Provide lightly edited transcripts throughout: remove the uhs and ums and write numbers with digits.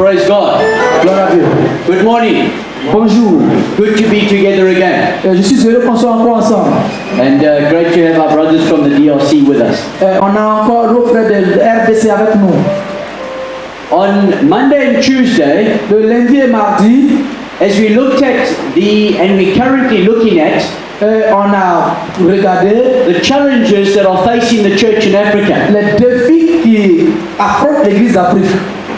Praise God. Gloire à Dieu. Good morning. Bonjour. Good to be together again. Je suis heureux qu'on soit encore ensemble. And great to have our brothers from the DRC with us. On a encore nos frères de RDC avec nous. On Monday and Tuesday, Le lundi et mardi, as we looked at and we're currently looking at on a regardé the challenges that are facing the church in Africa. les défis qui affrontent l'Église d'Afrique.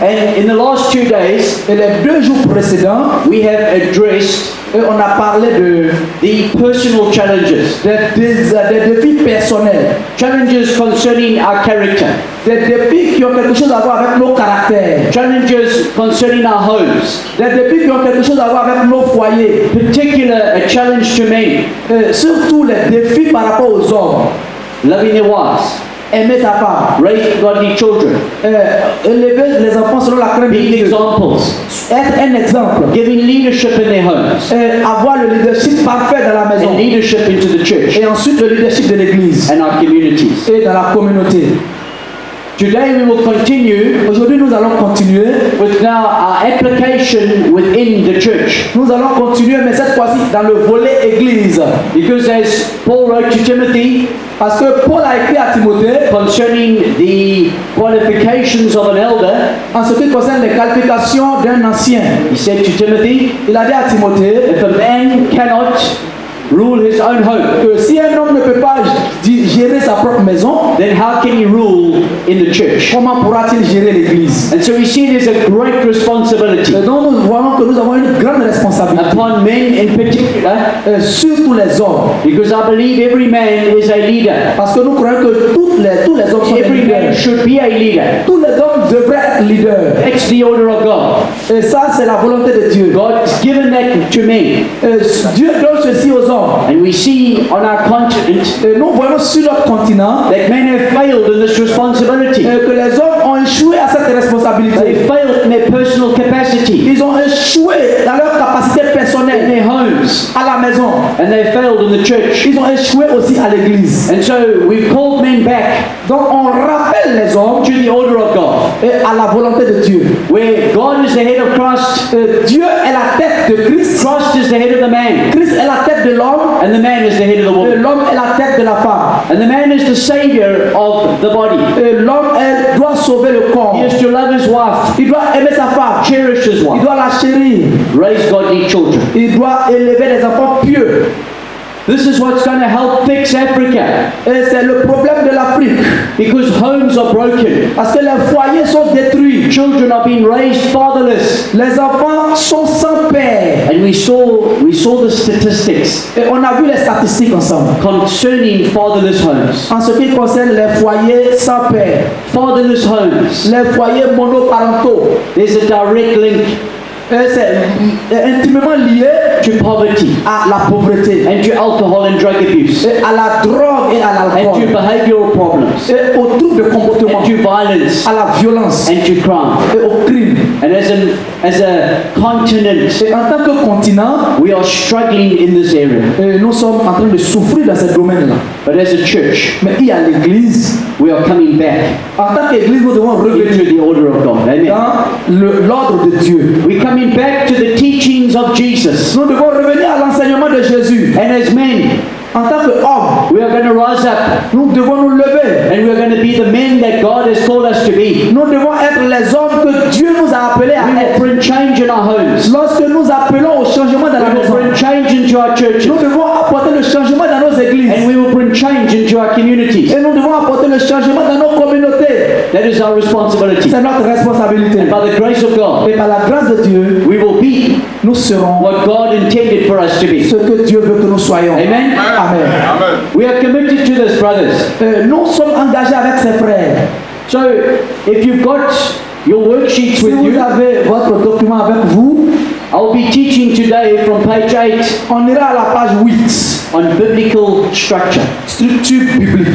And in the last 2 days, Et les 2 jours précédents, we have addressed on a parlé de the personal challenges, des défis personnels, challenges concerning our character, des défis qui ont quelque chose à voir avec nos caractères, challenges concerning our homes, des défis qui ont quelque chose à voir avec nos foyers, particular a challenge to men, surtout les défis par rapport aux hommes. loving their wives, Aimer sa femme, raise godly children, élever les enfants selon la crainte de being Dieu, examples, être un exemple, giving leadership in their homes, avoir le leadership parfait dans la maison, and leadership into the church et ensuite le leadership de l'Église and our communities. et dans la communauté. Today we will continue Aujourd'hui, nous allons continuer. with now our application within the church. Nous allons continuer, mais cette fois-ci dans le volet Église. Because as Paul wrote to Timothy Parce que Paul a écrit à Timothée concerning the qualifications of an elder, en ce qui concerne les qualifications d'un ancien. he said to Timothy, Il a dit à Timothée if a man cannot rule his own home, que si un homme ne peut pas gérer sa propre maison, then how can he rule in the church? comment pourra-t-il gérer l'Église? And so we see there's a great responsibility Et donc nous voyons que nous avons une grande responsabilité upon men in particular, sur tous les hommes. because I believe every man is a leader. Parce que nous croyons que tous les hommes sont des Every man leaders. should be a leader. Tous les hommes devraient être leaders. That's the order of God. Et ça, c'est la volonté de Dieu. God's given that to men. Dieu donne ceci aux hommes. And we see on our continent Et nous voyons sur notre continent that men have failed in this responsibility. que les hommes ont échoué à cette They responsabilité. failed in their personal capacity, Ils ont échoué dans leur capacité in personnelle their homes, à la maison. and they failed in the church. Ils ont échoué aussi à l'église. And so we've called men back Donc on rappelle les hommes to the order of God, et à la volonté de Dieu. where God is the head of Christ, Dieu est la tête de Christ. Christ is the head of the man, Christ est la tête de l'homme. and the man is the head of the Et woman. l'homme est la tête de la femme. And the man is the savior of the body. Et l'homme doit sauver le corps. He is to love his wife, Il doit aimer sa femme. cherish his Il wife, doit la chérir. raise godly children. Il doit élever les enfants pieux. This is what's going to help fix Africa, Et c'est le problème de l'Afrique. because homes are broken. Parce que les foyers sont détruits. Children are being raised fatherless. Les enfants sont sans père. And we saw the statistics Et on a vu les statistiques ensemble. concerning fatherless homes. En ce qui concerne les foyers sans père. Fatherless homes. Les foyers monoparentaux. There's a direct link C'est intimement lié to poverty à la pauvreté. and to alcohol and drug abuse Et à la drogue et à and to l'alcool. behavioral problems Et aux troubles de comportement. and to violence À la violence. and to crime. Et au crime. And as a continent, Et en tant que continent, we are struggling in this area. nous sommes en train de souffrir dans ce domaine-là. But as a church, Mais il y a l'église. we are coming back En tant qu'église, nous devons revenir into the order of God. Amen. dans l'ordre de Dieu. We're coming back to the teachings of Jesus. Nous devons revenir à l'enseignement de Jésus. And as men, En tant qu'hommes, we are going to rise up nous devons nous lever. and we're going to be the men that God has called us to be. Nous devons être les hommes que Dieu nous a appelés à We will être. bring change in our homes. Lorsque nous appelons au changement dans la We will maison, bring change into our churches. nous devons apporter le changement dans nos églises. And we will bring change into our communities. Et nous devons apporter le changement dans nos communautés. That is our responsibility. C'est notre responsabilité. And by the grace of God, Et par la grâce de Dieu, we will be nous serons what God intended for us to be. ce que Dieu veut que nous soyons. Amen. Amen. We are committed to this, brothers. Nous sommes engagés avec ses frères. So, if you've got your worksheets Si with vous you, avez votre document avec vous, I'll be teaching today from page 8 on ira à la page 8. on biblical structure. Structure biblique.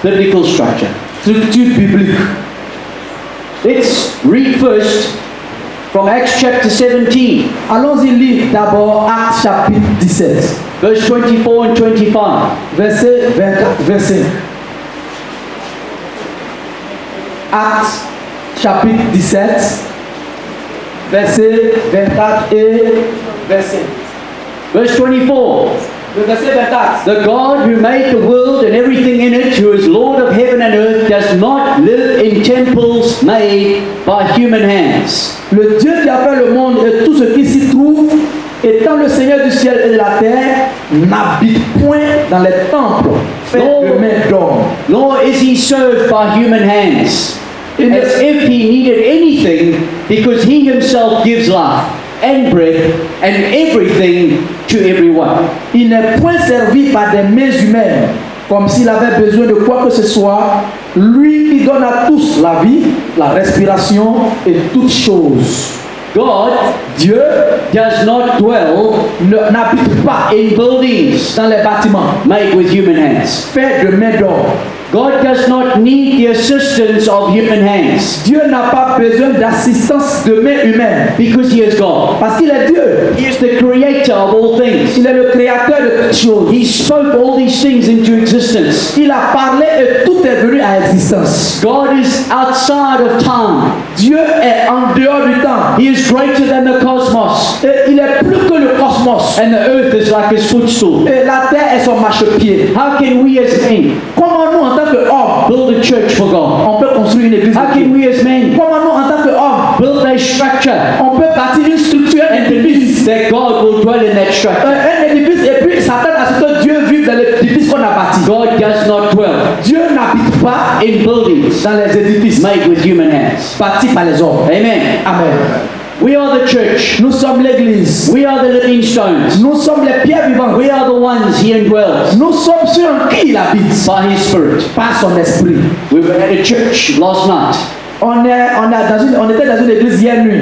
Biblical structure. Structure biblique. Let's read first from Acts chapter 17, Allons-y lire d'abord Actes chapitre 17, verse 24 and 25. verset 24, verset. Actes chapitre 17, Verset 24 et verset. Verse 24. Le verset 24. The God who made the world and everything in it, who is Lord of heaven and earth, does not live in temples made by human hands. Le Dieu qui a fait le monde et tout ce qui s'y trouve, étant le Seigneur du ciel et de la terre, n'habite point dans les temples faits de mains d'hommes. Nor is he served by human hands, as if he needed anything, because he himself gives life and breath and everything to everyone. Il n'est point servi par des mains humaines, comme s'il avait besoin de quoi que ce soit. Lui qui donne à tous la vie, la respiration et toutes choses. God, Dieu, does not dwell n'habite pas in buildings dans les bâtiments made with human hands. faits de mains d'hommes. God does not need the assistance of human hands, Dieu n'a pas besoin d'assistance de mains humaines because he is God. parce qu'il est Dieu. He is the creator of all things. Il est le créateur de toutes choses. He spoke all these things into existence. Il a parlé et tout est venu à existence. God is outside of time. Dieu est en dehors du temps. He is greater than the cosmos. Et il est plus que le cosmos. And the earth is like his footstool. Et la terre est son marchepied. How can we as men Comment nous en tant qu'hommes, build a church for God? on peut construire une église? How can we as men Comment nous en tant qu'hommes, build a structure on peut bâtir une structure, un and édifice? believe that God will dwell in that structure? Un édifice et puis s'attendre à ce que Dieu vive dans l'édifice qu'on a bâti. God does not dwell Dieu n'habite pas in buildings dans les édifices made with human hands. bâtis par les hommes. Amen. Amen. We are the church. Nous sommes l'église. We are the living stones. Nous sommes les pierres vivantes. We are the ones he indwells Nous sommes ceux en qui il habite by his spirit. par son esprit. We were at a church last night, On était dans une église hier nuit.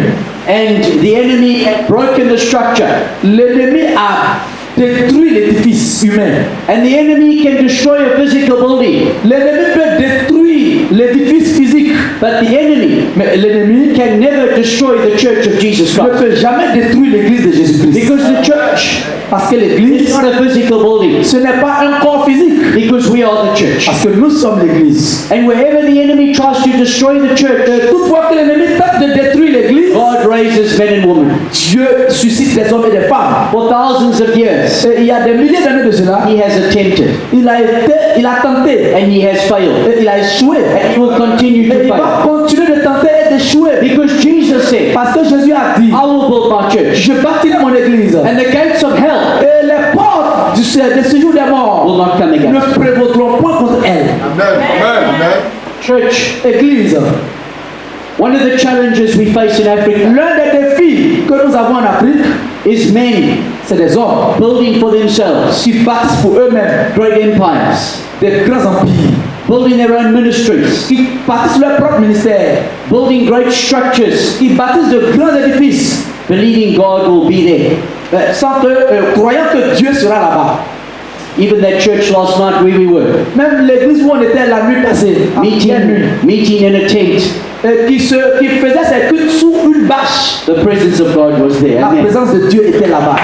and the enemy had broken the structure. L'ennemi a détruit l'édifice humain. And the enemy can destroy a physical building, L'ennemi peut détruire l'édifice physique, but the enemy mais l'ennemi can never destroy the church of Jesus ne Christ. peut jamais détruire l'église de Jésus-Christ. Because the church Parce que is l'église, not a physical building, ce n'est pas un corps physique. because we are the church. Parce que nous sommes l'église. And wherever the enemy tries to destroy the church, Toutefois que l'ennemi tente de détruire l'église, God raises men and women. Dieu suscite des hommes et des femmes. For thousands of years, Et il y a des milliers d'années de cela, he has attempted, il a tenté, and he has failed, et il a échoué. and he will continue Et to il fail. va continuer de tenter et d'échouer. Because Jesus said, Parce que Jésus a dit, I will build my church, je bâtirai mon église. and the gates of hell Et les portes de ce jour des morts will not come ne against it. prévaudront point contre elle. Church, Église, one of the challenges we face in Africa l'un des défis que nous avons en Afrique, is men c'est des hommes building for themselves qui bâtissent pour eux-mêmes great empires, des grands empires, building their own ministries, qui bâtissent leur propre ministère, building great structures, qui bâtissent de grands édifices, believing God will be there. croyant que Dieu sera là-bas. Even that church last night where we were, Même l'église où on était la nuit passée, hier nuit, meeting in a tent, qui faisait ses cultes sous une bâche. the presence of God was there. La Amen. présence de Dieu était là-bas.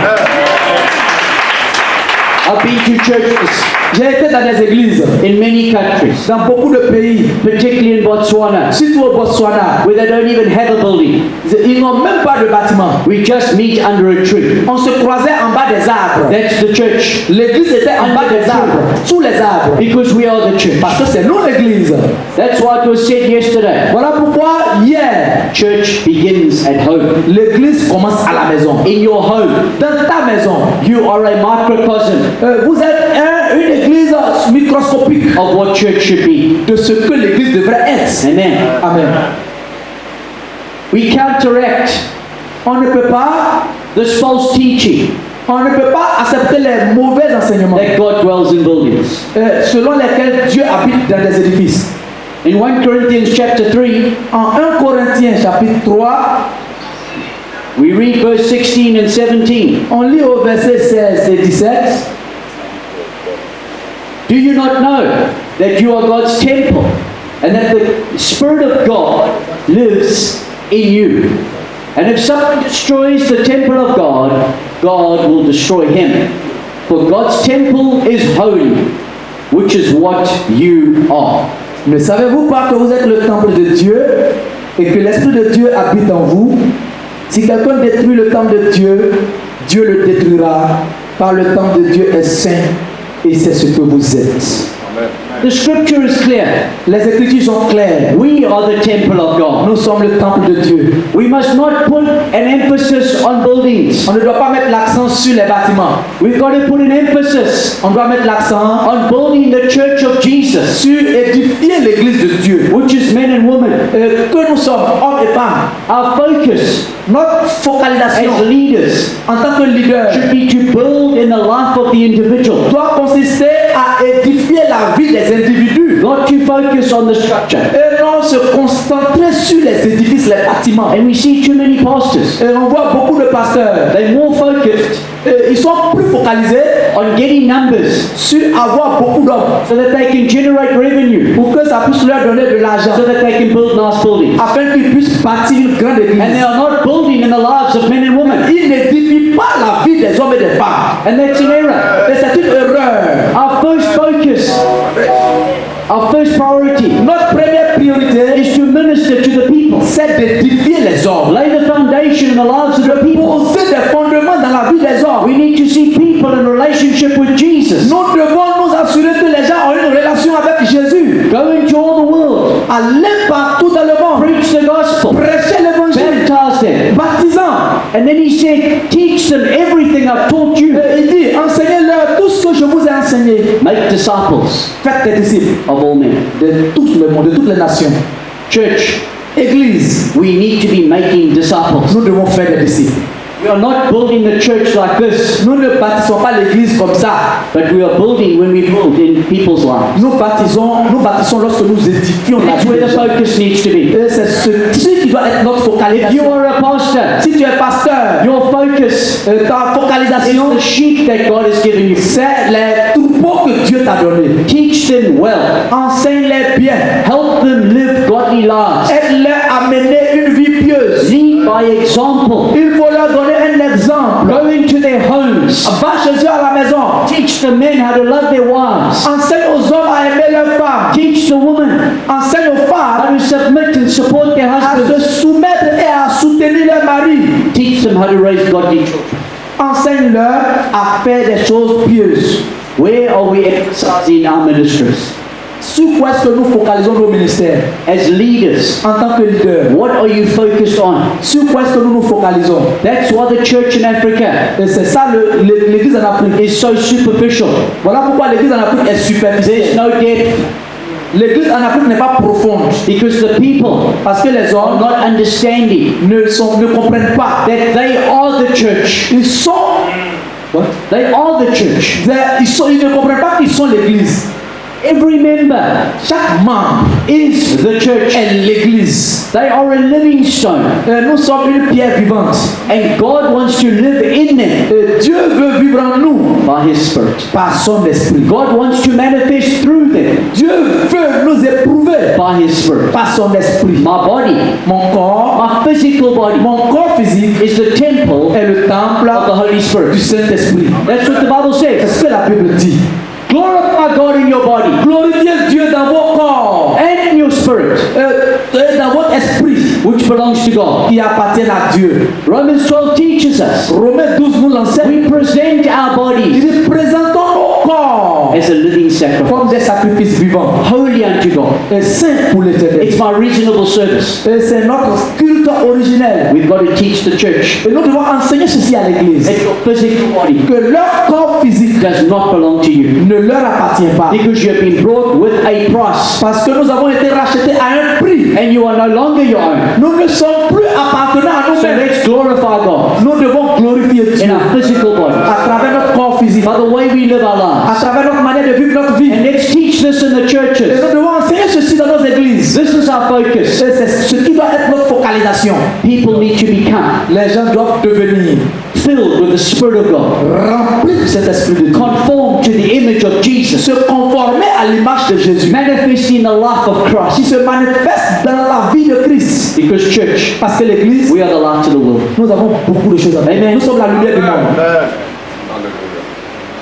I've been to churches J'ai été dans des églises, in many countries, dans beaucoup de pays, particularly in Botswana, surtout au Botswana. where they don't even have a building. Ils n'ont même pas de bâtiment. We just meet under a tree. On se croisait en bas des arbres. That's the church. L'église était en bas des arbres, sous les arbres. Because we are the church. Parce que c'est nous l'église. That's why it was said yesterday. Voilà pourquoi hier, Church begins at home. l'église commence à la maison. In your home, Dans ta maison, you are a microcosm vous êtes une église microscopique of what church should be. de ce que l'église devrait être. Amen. Amen. We counteract On ne peut pas, this false teaching on ne peut pas accepter les mauvais enseignements that God dwells in buildings. selon lesquels Dieu habite dans des édifices. In 1 Corinthians chapter 3, En 1 Corinthiens chapitre 3, we read verse 16 and 17. on lit au verset 16 et 17. Do you not know that you are God's temple and that the Spirit of God lives in you? And if someone destroys the temple of God, God will destroy him. For God's temple is holy, which is what you are. Ne savez-vous pas que vous êtes le temple de Dieu et que l'Esprit de Dieu habite en vous? Si quelqu'un détruit le temple de Dieu, Dieu le détruira, car le temple de Dieu est saint et c'est ce que vous êtes. The scripture is clear. Les Écritures sont claires. We are the temple of God. Nous sommes le temple de Dieu. We must not put an emphasis on buildings. On ne doit pas mettre l'accent sur les bâtiments. We've got to put an emphasis On doit mettre l'accent on building the church of Jesus, sur édifier l'église de Dieu. which is men and women. Que nous sommes, hommes et femmes. Our focus Notre focalisation as leaders en tant que leader should be to build in the life of the individual, doit consister à édifier la vie des individus not to focus on the structure. et non se concentrer sur les édifices, les bâtiments. And we see too many pastors. Et on voit beaucoup de pasteurs, They're more focused ils sont plus focalisés on getting numbers sur avoir beaucoup d'hommes so that they can generate revenue, pour que ça puisse leur donner de l'argent so that they can build nice buildings. afin qu'ils puissent bâtir une grande And they église. are not building in the lives of men and women. Ils n'édifient pas la vie des hommes et des femmes. And that's an error. Et c'est une erreur. Our first focus, our first priority Notre première priorité, is to minister to the people. c'est d'édifier les hommes. Lay the foundation in the lives of the people. Poser des fondements dans la vie des hommes. We need to see people in relationship with Jesus. Nous devons nous assurer que les gens ont une relation avec Jésus. Go into all the world. Aller partout dans le monde. Preach the gospel. Prêcher l'évangile. Baptize them. Baptisant. And then he said, teach them everything I've taught you. Et il dit, enseignez-leur tout ce que je vous ai enseigné. Make disciples Faites des disciples of all men. de tout le monde, de toutes les nations. Church, Église, we need to be making disciples. nous devons faire des disciples. We are not building the church like this, Nous ne bâtissons pas l'église comme ça. but we are building when we build in people's lives. Nous bâtissons lorsque nous édifions la That's vie where des the gens. focus needs to be. Et c'est ce qui doit être notre If you focalisation. are a pastor, Si tu es pasteur, your focus ta is focalisation, the sheep that God has given you. c'est les troupeaux que Dieu t'a donnés. Teach them well. Enseigne-les bien. Help them live godly lives. Aide-les à mener une vie pieuse. Lead by example. Il faut leur donner un exemple. Go into their homes. Va chez eux à la maison. Teach the men how to love their wives. Enseigne aux hommes à aimer leurs femmes. Teach the women Enseigne aux femmes how to submit and support their à husbands. se soumettre et à soutenir leur mari. Teach them how to raise godly children. Enseigne-leur à faire des choses pieuses. Where are we emphasizing our ministries? Sur quoi est-ce que nous focalisons nos ministères As leaders, en tant que leader? what are you focused on? Sur quoi est-ce que nous nous focalisons? That's why the church in Africa Et c'est ça l'église en Afrique. is so superficial. Voilà pourquoi l'église en Afrique est There's superficielle. no depth L'église en Afrique n'est pas profonde because the people parce que les are hommes not understanding ne comprennent pas. that they are the church. Ils sont, They are the church. ils ne comprennent pas qu'ils sont l'église. Every member Chaque membre is the church. est l'église. They are a living stone. Nous sommes une pierre vivante. And God wants to live in them Et Dieu veut vivre en nous by His Spirit. par son esprit. God wants to manifest through them Dieu veut nous éprouver by His Spirit. par son esprit. My body, Mon corps, my physical body, mon corps physique is the temple est le temple of the Holy du Spirit. Saint-Esprit. That's what the Bible C'est says. ce que la Bible dit. Glorify God in your body Glorifiez Dieu dans vos corps and in your spirit, et dans votre esprit which belongs to God. qui appartiennent à Dieu. Romans 12 teaches us Romains 12 nous l'enseigne. we present our bodies Il présentons nos corps as a living sacrifice, comme des sacrifices vivants holy unto God. et saints pour l'éternel. It's my reasonable service. Et c'est notre culte originel. We've got to teach the church Et nous devons enseigner ceci à l'église. that your physical body Que leur corps physique does not belong to you ne leur appartient pas. because you have been brought with a price Parce que nous avons été rachetés à un prix. and you are no longer your own. Nous ne sommes plus appartenants à So nous-mêmes. let's glorify God Nous devons glorifier in Dieu our physical body à travers notre corps physique, by the way we live our à lives. travers notre manière de vivre notre vie. And let's teach this in the Et churches. nous devons enseigner ceci dans nos églises. This is our focus. Et c'est ce qui doit être notre focalisation. People need to become Les gens doivent devenir filled with the Spirit of God, remplis de cet esprit de Dieu. conformed to the image of Jesus, Se conformer à l'image de Jésus. manifesting the life of Qui Christ. se manifeste dans la vie de Christ. Because church, Parce que l'église, we are the light of the world. nous avons beaucoup de choses à faire. Amen. Nous sommes la lumière du monde.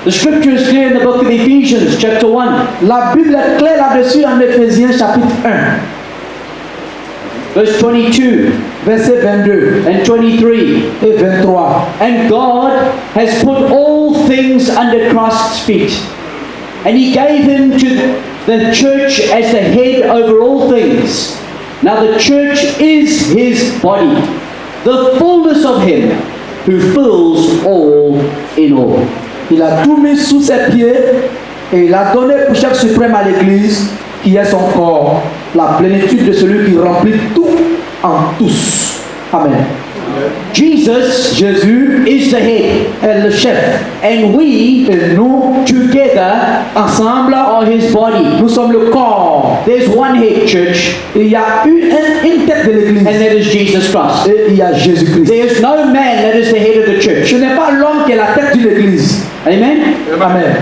The scripture is clear in the book of Ephesians, chapter 1. La Bible est claire là-dessus en Éphésiens chapitre 1. verse 22 verset 22 and 23. et 23. And God has put all things under Christ's feet, and He gave Him to the church as the head over all things. Now the church is His body, the fullness of Him who fills all in all. Il a tout mis sous ses pieds et il a donné pour chef suprême à l'Église qui est son corps, la plénitude de celui qui remplit tout en tous. Amen. Jesus Jésus is the head, est le chef and we et nous, together ensemble, are His body. nous sommes le corps. There's one head, church, Et il y a une tête de and l'Église that is Jesus Christ. et il y a Jésus-Christ. There's no man that is the head of the church. Ce n'est pas l'homme qui est la tête de l'Église. Amen? Amen.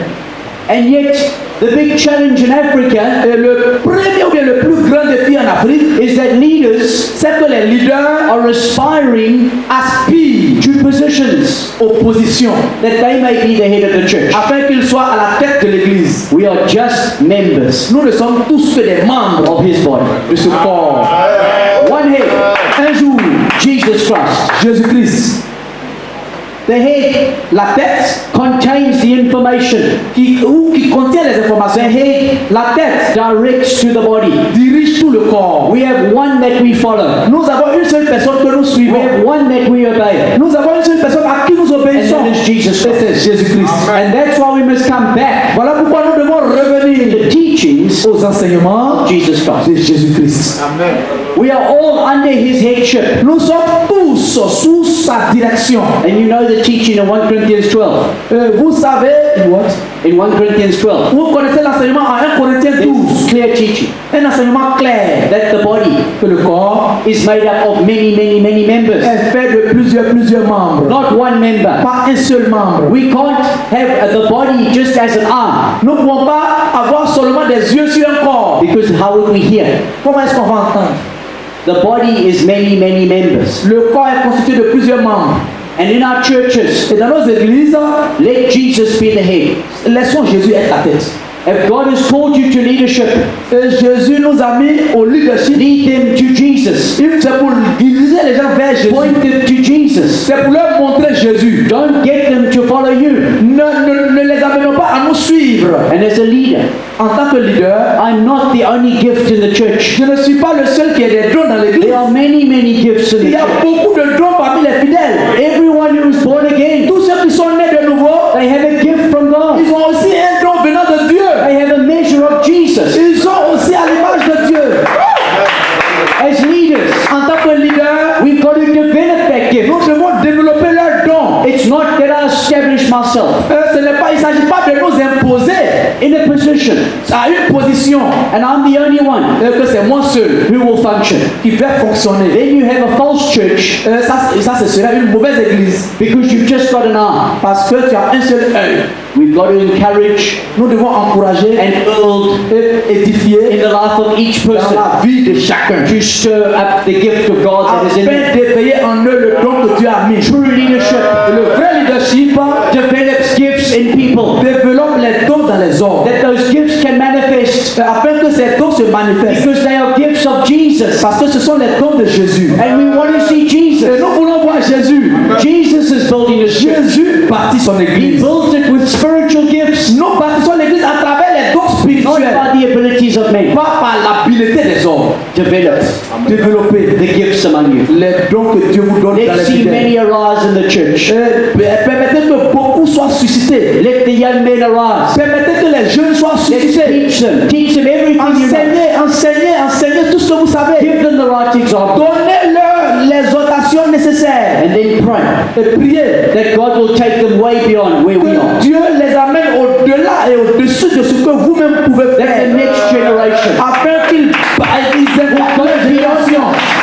And yet, the big challenge in Africa Et le premier ou bien le plus grand défi en Afrique, is that leaders c'est que les leaders are aspiring aspirent to positions aux positions that they may be the head of the church. afin qu'ils soient à la tête de l'Église. We are just members Nous ne sommes tous que des membres of His body. de ce corps. One head, Un jour, Jesus Christ. Jésus-Christ, The head la tête contains the information. qui contient les The informations, head la tête directs to the body. dirige tout le corps. We have one that we follow. Nous avons une seule personne que nous We suivons. have one that we obey. Nous avons une seule personne à qui nous And obéissons. that is Jesus Et Christ. c'est Jésus-Christ. And that's why we must come back Voilà pourquoi nous devons to revenir the teachings aux enseignements of Jesus Christ. de Jésus-Christ. We are all under His headship. Nous sommes tous sous sa direction. And you know the teaching in 1 Corinthians 12. Vous savez, what? In 1 Corinthians 12. Vous connaissez l'enseignement en 1 Corinthiens 12. Clear teaching. Un enseignement clair That the body que le corps is made up of many members. est fait de plusieurs membres. Not one member. Pas un seul membre. We can't have the body just as an arm. Nous ne pouvons pas avoir seulement des yeux sur un corps. Because how would we hear? Comment est-ce qu'on va entendre? The body is many members. Le corps est constitué de plusieurs membres. And in our churches, Et dans nos églises, let Jesus be the head. laissons Jésus être la tête. If God has called you to leadership, Et Jésus nous a mis au leadership. lead them to Jesus. C'est pour diriger les gens vers Jésus. Point them to Jesus. C'est pour leur montrer Jésus. Don't get them to follow you. Ne les amenons pas à nous suivre. And as a leader, En tant que leader, I'm not the only gift in the church. je ne suis pas le seul qui a des dons dans l'église. There are many gifts in Il the y a church. beaucoup de dons parmi les fidèles. Everyone who is born again, Tous ceux qui sont nés de nouveau, they have a gift from God. ils ont aussi un don venant de Dieu. They have a measure of Jesus. Ils sont aussi à l'image de Dieu. As leaders, En tant que leader, we've got to develop that gift. nous devons développer leurs dons. It's not that I establish myself Il ne s'agit pas de nous imposer in a position à une position and I'm the only one et que c'est moi seul who will function. qui fait fonctionner. Then you have a false church Ça, ce serait une mauvaise église because you've just got an arm. parce que tu as un seul œil. We've got to encourage Nous devons encourager and build et édifier in the life of each dans person la vie de chacun to stir up the gift of God that is in them. afin d'éveiller en eux le don que Dieu a mis. True leadership Et le vrai leadership develops gifts in people développe les dons dans les hommes that those gifts can manifest afin que ces dons se manifestent because they are gifts of Jesus. parce que ce sont les dons de Jésus. And we want to see Et Jesus. nous voulons voir Jésus. Jesus is building his church. Jésus bâtit son He église. builds it with spiritual gifts, Nous bâtissons l'église à travers les dons not spirituels, by the abilities of men. pas par l'habileté des hommes. Develop Développer the gifts among you. les dons que Dieu vous donne dans Let's les see fidèles. many arise in the church. Permettez que beaucoup soient suscités. Let the young men arise. Permettez que les jeunes soient Let's suscités. teach them everything you know. Enseignez tout ce que vous savez. Give them the right example. Donnez-leur l'exhortation nécessaire. And then pray Et priez that God will take them way beyond where we que are. Dieu les amène au-delà et au-dessus de ce que vous-même pouvez That the faire. next generation, Afin qu'ils évoluent leur génération,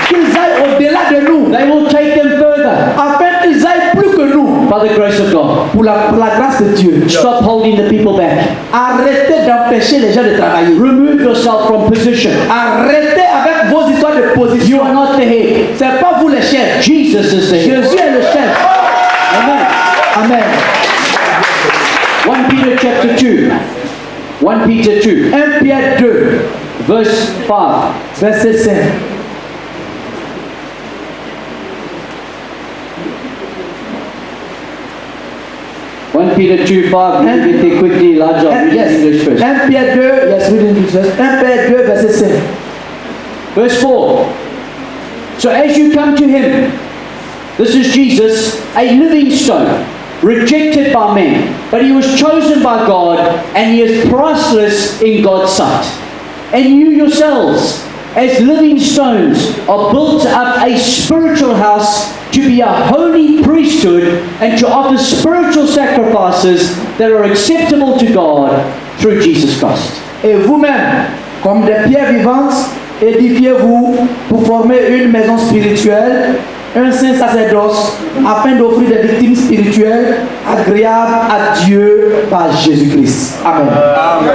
qu'ils aillent au-delà de nous, they will take them further afin qu'ils aillent plus que nous, by the grace of God. pour la grâce de Dieu. Stop holding the people back. Arrêtez d'empêcher les gens de travailler. Remove yourself from position. Arrêtez avec vos histoires de You position. are not the head. C'est pas vous les chefs. Jesus is the head. Jésus est le chef. Amen. Amen. 1 Peter chapter 2. 1 Peter 2, 1 Pierre 2, verse 5. verset 5. 1 Peter 2:5. Let me get there quickly, Elijah. I'll read Yes. in English first. 1 Pierre 2, yes, read in English first. 1 Pierre 2, verset 5. Verse 4. So as you come to him, this is Jesus, a living stone, rejected by men, but he was chosen by God, and he is priceless in God's sight. And you yourselves, as living stones, are built up a spiritual house to be a holy priesthood and to offer spiritual sacrifices that are acceptable to God through Jesus Christ. Et vous-même, comme des pierres vivantes, édifiez-vous pour former une maison spirituelle, un saint sacerdoce, afin d'offrir des victimes spirituelles agréables à Dieu par Jésus-Christ. Amen.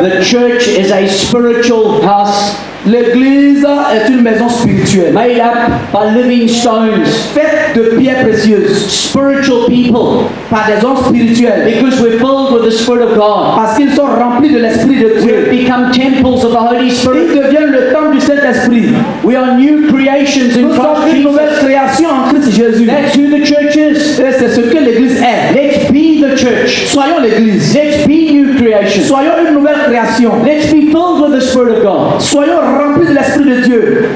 The church is a spiritual house L'église est une maison spirituelle, made up by living stones, faite de pierres précieuses, spiritual people, par des hommes spirituels, because we're filled with the Spirit of God. parce qu'ils sont remplis de l'Esprit de We Dieu. become temples of the Holy Ils Spirit. deviennent le temple du Saint-Esprit. We are new creations in Nous sommes Christ une nouvelle Jesus. création en Christ Jésus. That's who the church is. Et c'est ce que l'église est. Let's be the church. Soyons l'église. Let's be new creations. Soyons une nouvelle création. Let's be filled with the Spirit of God. Soyons remplis de l'Esprit de Dieu.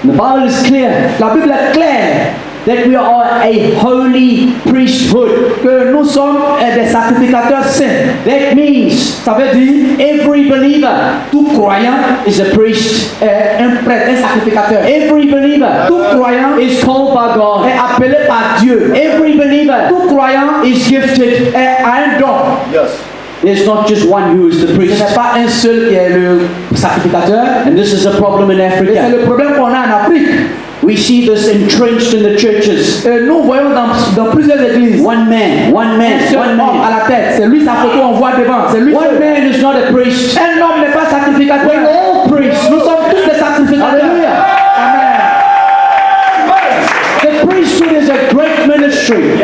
The Bible is clear La Bible est claire that we are a holy priesthood. que nous sommes des sacrificateurs saints. That means Ça veut dire every believer tout croyant is a priest. est un prêtre, un sacrificateur. Every believer Tout croyant is called by God. est appelé par Dieu. Every believer Tout croyant is gifted. a un don. There's not just one who is the Ce priest. n'est pas un seul qui est le sacrificateur. And this is a problem in Et c'est Africa. le problème qu'on a en Afrique. We see this entrenched in the churches. Et nous voyons dans plusieurs églises One man, one man, un seul one homme man. à la tête. C'est lui sa photo, on voit devant. C'est lui One seul. man is not a priest. Un homme n'est pas sacrificateur. We're all priests. Nous sommes tous des sacrificateurs. Hallelujah. Amen. The priesthood is a great ministry.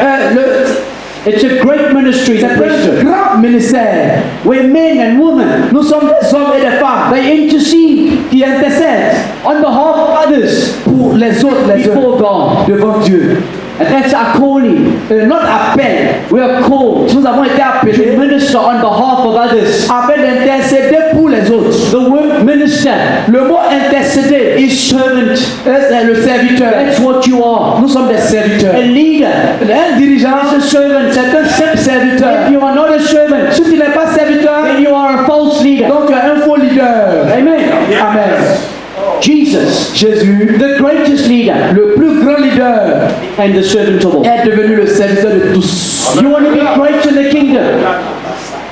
It's a great ministry, the C'est un priesthood. grand ministère. Where men and women, Nous sommes des hommes et des femmes they intercede qui intercèdent on behalf of others pour les autres, les before autres, God. devant Dieu. And that's our calling. Notre appel, We are called nous avons été to appelés minister on behalf of others. afin d'intercéder pour les autres. The word minister Le mot intercéder, is servant. c'est le serviteur. That's what you are. Nous sommes des serviteurs. A leader Un dirigeant, is a servant. c'est un simple serviteur. If you are not a servant, Si tu n'es pas serviteur, then you are a false leader. donc tu es un faux leader. Amen. Amen. Jesus, Jésus, the greatest leader, le plus grand leader, and the servant of all. est devenu le serviteur de tous. You want to be great in the kingdom?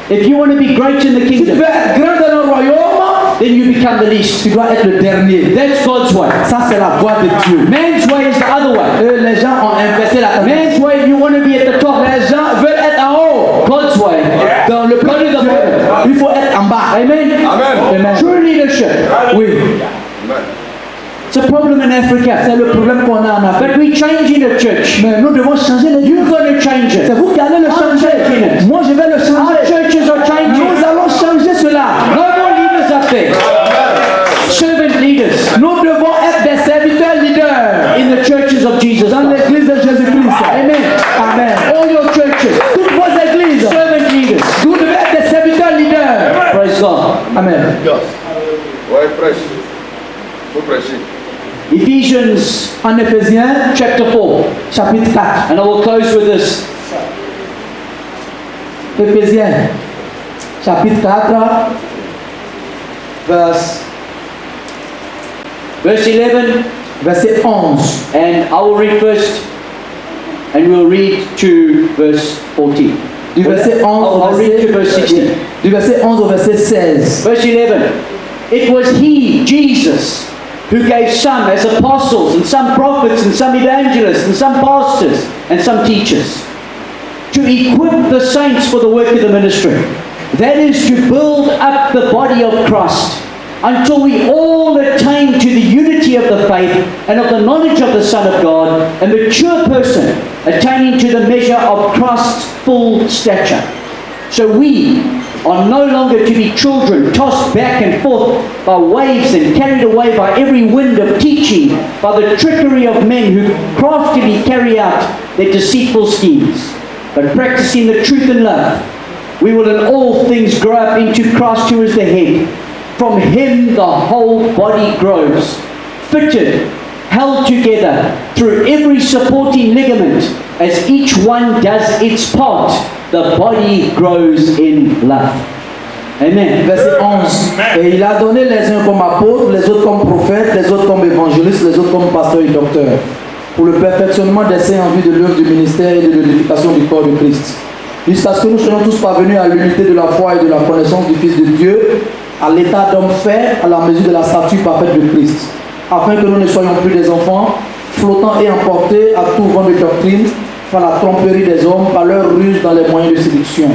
If you want to be great in the Si tu kingdom, veux être grand dans le royaume, then you become the least. tu dois être le dernier. That's God's way. Ça, c'est la voie de Dieu. Man's way is the other way. Les gens ont inversé la tendance. Man's way, you want to be at the top. Les gens veulent être en haut. God's way, Dans le plan de Dieu, il faut être en bas. amen. Amen. True leadership. Oui, It's a problem in Africa. c'est le problème qu'on a en Afrique. But we're changing the church. Mais nous devons changer les You're going to change C'est it. vous qui allez le changer. Moi, je vais le Our changer. churches are changing. Nous allons changer cela. No more leaders up there. Servant leaders Nous devons être des serviteurs leaders in the churches of Jesus dans Christ. l'église de Jésus-Christ. Amen. Amen. All your churches, Toutes vos églises, servant leaders. vous devez être des serviteurs leaders. Praise God. Amen. Ouais, prêche. Faut prêcher. Ephesians En Éphésiens, chapter 4. chapitre 4. And I will close with this. Éphésiens, chapitre 4, Verse 11. verset 11. And I will read first. And we'll read to verse 14. Du verset 11 au I'll read to verse 16. verset, du verset 11 au verset 16. Verse 11. It was He, Jesus, who gave some as apostles, and some prophets, and some evangelists, and some pastors, and some teachers, to equip the saints for the work of the ministry. That is to build up the body of Christ, until we all attain to the unity of the faith and of the knowledge of the Son of God, a mature person, attaining to the measure of Christ's full stature. So we are no longer to be children tossed back and forth by waves and carried away by every wind of teaching, by the trickery of men who craftily carry out their deceitful schemes, but practicing the truth in love, we will in all things grow up into Christ who is the head. From him the whole body grows, fitted, held together through every supporting ligament, as each one does its part, the body grows in love. Amen. Verset 11. Et il a donné les uns comme apôtres, les autres comme prophètes, les autres comme évangélistes, les autres comme pasteurs et docteurs, pour le perfectionnement des saints en vue de l'œuvre du ministère et de l'édification du corps de Christ. Jusqu'à ce que nous soyons tous parvenus à l'unité de la foi et de la connaissance du Fils de Dieu, à l'état d'homme fait, à la mesure de la stature parfaite de Christ, afin que nous ne soyons plus des enfants, flottant et emportés à tout vent de doctrine, par la tromperie des hommes, par leur ruse dans les moyens de séduction.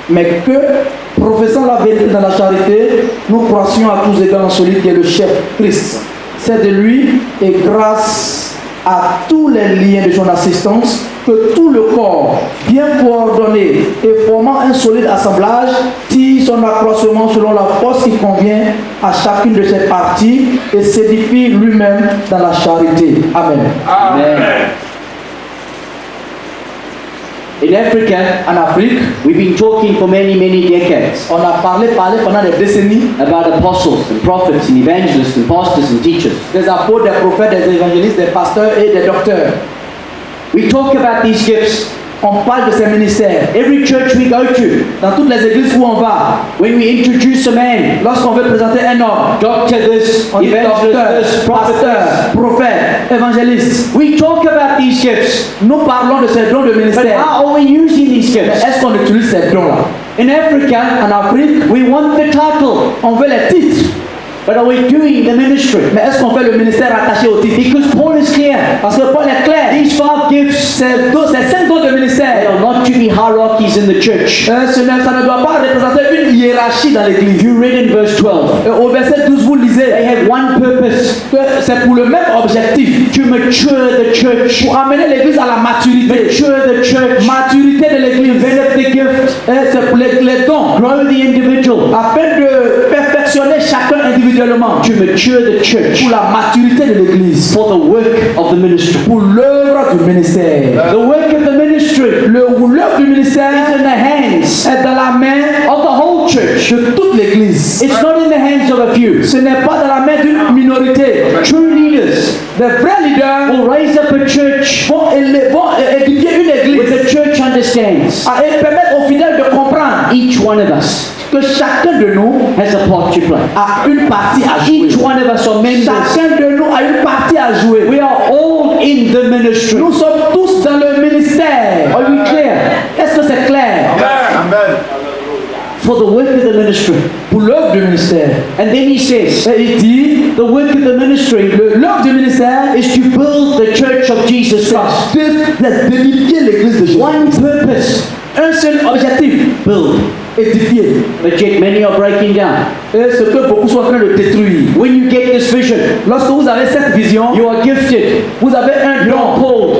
Mais que, professant la vérité dans la charité, nous croissions à tous égards en celui qui est le chef, Christ. C'est de lui, et grâce à tous les liens de son assistance, que tout le corps, bien coordonné et formant un solide assemblage, tire son accroissement selon la force qui convient à chacune de ses parties et s'édifie lui-même dans la charité. Amen. Amen. In Africa, En Afrique, we've been talking for many decades on a parlé pendant des décennies about apostles and prophets and evangelists and pastors and teachers. des apôtres, des prophètes, des évangélistes, des pasteurs et des docteurs. We talk about these gifts. On parle de ces ministères. Every church we go to, Dans toutes les églises où on va, when we introduce a man, lorsqu'on veut présenter un homme, doctor this, on dit evangelist docteur, this, prophet this, pasteur, prophète, évangéliste. we talk about these gifts. Nous parlons de ces dons de But ministère. how are we using these Mais gifts? est-ce qu'on utilise ces dons-là? In Africa, En Afrique, we want the title, on veut les titres. but are we doing the ministry? Mais est-ce qu'on fait le ministère attaché au titre? Because Paul is clear. Parce que Paul est clair. These 5 gifts, Ces 5 dons de they ministère, are not to be hierarchies in the church. ça ne doit pas représenter une hiérarchie dans l'église. You read in verse 12. Au verset 12, vous They lisez have one purpose, que c'est pour le même objectif, to mature the church. pour amener l'église à la maturité. Mature the church. Maturité de l'église. Develop the gift. C'est pour les dons, Grow the individual. afin de perfectionner chacun individuellement. To mature the church. Pour la maturité de l'église. For the work of the ministry. Pour l'œuvre du ministère. The work of the ministry L'œuvre du ministère is in the hands est dans la main of the whole church. de toute l'église. It's not in the hands of a few. Ce n'est pas dans la main d'une minorité. True leaders Les vrais leaders will raise up a church vont édifier une where église the church understands et permettre aux fidèles de comprendre each one of us que chacun de nous has a part to play. a une partie à jouer. Each one of us are members. Chacun de nous a une partie à jouer. We are all in the ministry. Nous sommes tous dans le ministère. Are we clear? Est-ce que c'est clair? Amen. For the work of the ministry. Pour l'œuvre du ministère. And then he says, Et il dit, the work of the ministry l'œuvre du ministère is to build the church of Jesus Christ. d'édifier l'église de Jésus. One purpose, Un seul objectif, build. édifier. But yet many are breaking down. Et ce que beaucoup sont en train de détruire. When you get this vision, Lorsque vous avez cette vision, you are gifted. vous avez un You're don. called.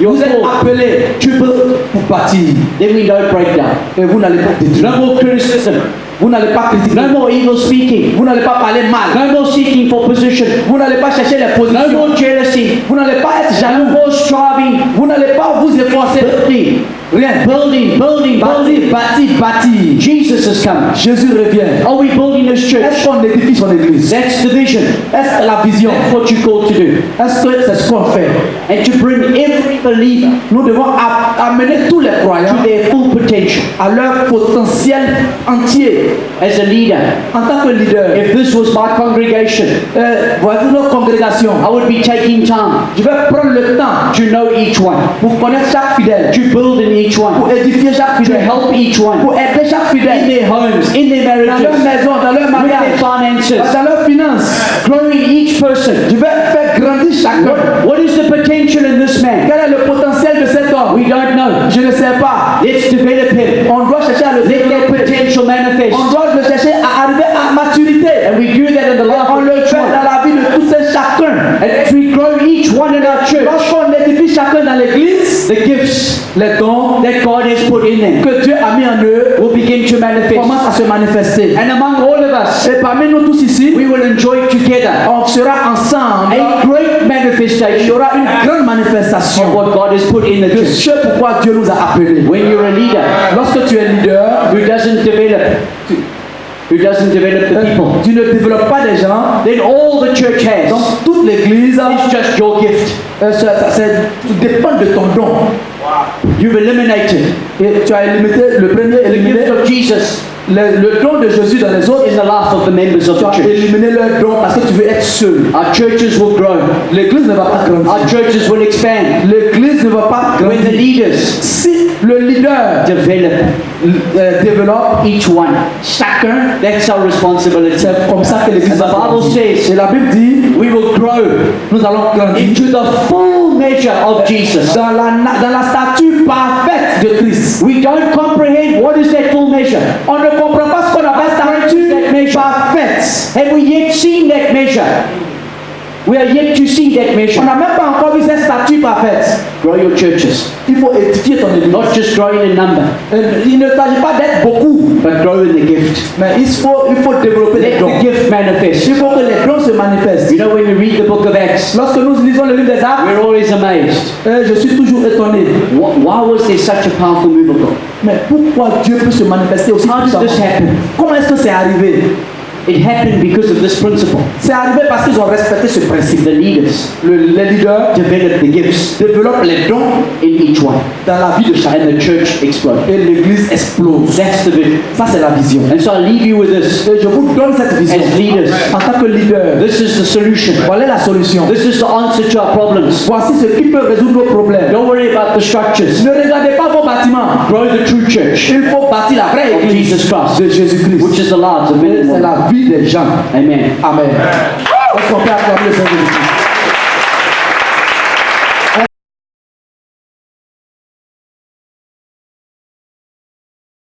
You're Vous êtes called appelé to build. pour bâtir. Then we don't break down. Et vous n'allez pas détruire. No more criticism. Vous n'allez pas critiquer. No more evil speaking. Vous n'allez pas parler mal. No more seeking for position. Vous n'allez pas chercher les No positions. more jealousy. Vous n'allez pas être No jaloux. more striving. Vous n'allez pas vous efforcer. Building. Rien. Building. Bâtir. Jesus has come. Jésus revient. Are we building this church? Est-ce qu'on édifie son église? That's the vision. Est-ce la vision? That's what you're called to do. Est-ce que c'est ce qu'on fait? And to bring every believer Nous devons amener tous les croyants to their full potential. à leur potentiel entier. As a leader, En tant que leader, if this was my congregation, voici notre congrégation. I would be taking time Je vais prendre le temps to know each one, pour connaître chaque fidèle, to build in each pour one, édifier chaque to fidèle, help each one pour aider chaque in fidèle their homes, in their dans leur marriages, maison, dans leur with their mariage, finances, dans leurs finances. growing each person. Je vais faire grandir chacun. What is the potential in this man? Quel est le potentiel de cet homme? We don't know. Je ne sais pas. Let's develop him. On doit chercher à le Let that développer. potential manifest. On doit le chercher à arriver à maturité. And we do that in the life On of le each fait one. dans la vie de tous et chacun. And as we grow each one in our church, Lorsqu'on édifie chacun dans l'église, the gifts les dons that God has put in them que Dieu a mis en eux will begin to manifest. commencent à se manifester. And among all of us, Et parmi nous tous ici, we will enjoy together on sera ensemble a great manifestation manifestation aura une grande of manifestation what God has put in the de church. ce pourquoi Dieu nous a appelés. When you're a leader Lorsque tu es leader, who doesn't develop the people, tu ne développes pas des gens, then all the church has donc toute l'église, is just your gift. tout dépend de ton don. You've eliminated Et tu as éliminé le premier, the éliminé gift of Jesus le don de Jésus dans les autres. in the life of the members of Tu the as church. éliminé leur don parce que tu veux être seul. Our churches will grow. L'église ne va pas Our grandir. churches will expand L'église ne va pas when the grandir. leaders Si le leader develop développe each one. chacun, That's our responsibility. c'est comme ça que And l'église the va Bible grandir. says Et la Bible dit, we will grow nous allons grandir into the full measure of Jesus. dans la stature parfaite de Christ. We don't comprehend what is that full measure. On ne comprend pas ce qu'on appelle stature parfaite. Have we yet seen that measure? We are yet to see that measure. On n'a même pas encore vu cette stature parfaite. Grow your churches, Il faut édifier ton église. not just growing in number, Il ne s'agit pas d'être beaucoup, but grow in the gift. mais il faut développer les Let dons. the gift manifest. Il faut que les dons se manifestent. You know, when we read the book of Acts, Lorsque nous lisons le livre des Actes, we're always amazed. je suis toujours étonné. Why was there such a powerful move of God? Mais pourquoi Dieu peut se manifester aussi How did puissamment? this happen? Comment est-ce que c'est arrivé? It happened because of this principle. C'est arrivé parce qu'ils ont respecté ce principe. The leaders Les leaders develop the gifts développent les dons in each one, dans la vie de chacun. and the church explodes. Et l'église explose. That's the vision. Ça, c'est la vision. And so I leave you with this. Et je vous donne cette vision. As leaders, En tant que leader, this is the solution. voilà la solution. This is the answer to our problems. Voici ce qui peut résoudre nos problèmes. Don't worry about the structures. Ne regardez pas vos bâtiments. Grow the true church Il faut bâtir la vraie of église Jesus Christ, de Jésus-Christ. which is the lives of men and C'est women. la vie des gens. Amen. Amen. Est-ce qu'on peut acclamer le Seigneur Jésus?